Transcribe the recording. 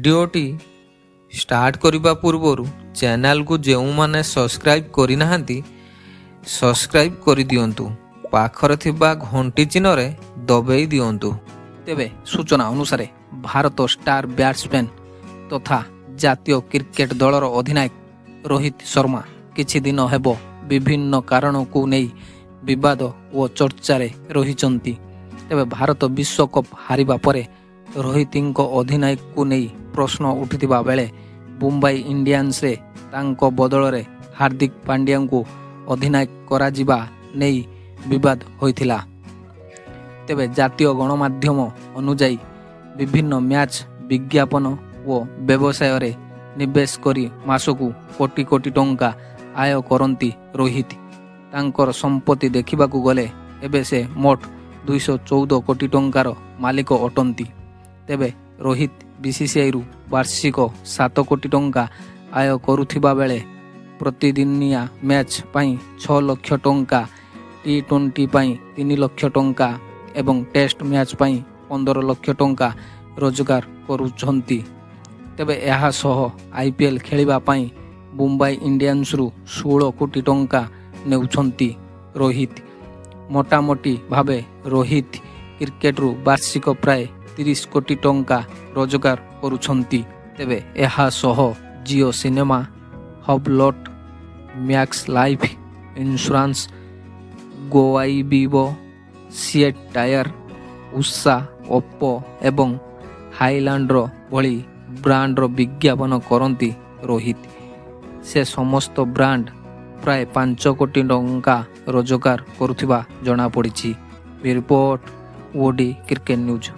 भिडियोटी start करने पूर्व channel को जो मैंने सब्सक्राइब करना सब्सक्राइब कर दिंतु पाखर थिबा घंटी चिन्ह रे दबाई दिंतु। तेबे सूचना अनुसार भारत स्टार बैट्समैन तथा जातीय क्रिकेट दलर अधिनायक रोहित शर्मा किछि दिन हेबो विभिन्न कारण को नहीं विवाद और चर्चा रही। तेबे भारत विश्वकप हारिबा परे रोहित अधिनायक को नहीं प्रश्न उठिथिबा बेले मुंबई इंडियंस रे तांको बदल रे हार्दिक पांड्या को अधिनायक करा जिबा नहीं विवाद होइथिला। तेबे जातीय गणमाध्यम अनुजाई विभिन्न मैच विज्ञापन और व्यवसाय रे निवेश करी मासकू कोटी कोटी टंका आय करती रोहित। तांकर संपत्ति देखिबाकू गले एबे से मोट 214 कोटी टंकार मालिक अटंती। तेबे रोहित बीसीसीआई रु वार्षिक 7 कोटी टंका आय करुथिबा बेले प्रतिदिनिया मैच पाई 6 लाख टंका, T20 पाई 3 लाख टंका एवं टेस्ट मैच पाई 15 लाख टंका रोजगार करुछंती। तेबे यह सह आईपीएल खेलिबा पाई मुंबई इंडियंस रु 16 कोटी टंका नेउछंती रोहित। मोटामोटी भावे रोहित क्रिकेट रु वार्षिक प्राय 30 कोटी टंका रोजगार करुछंती। तेबे यह सह जियो सिनेमा, हबलट, मैक्स लाइफ इंश्योरेंस, गोवाई Vivo, CEAT tyre, Usha, Oppo एवं हाईलैंडर भली ब्रांडर विज्ञापन करती रोहित। से समस्त ब्रांड प्राय 5 कोटी टंका रोजगार करुथिबा जଣା पड़िछि। Report O D cricket news.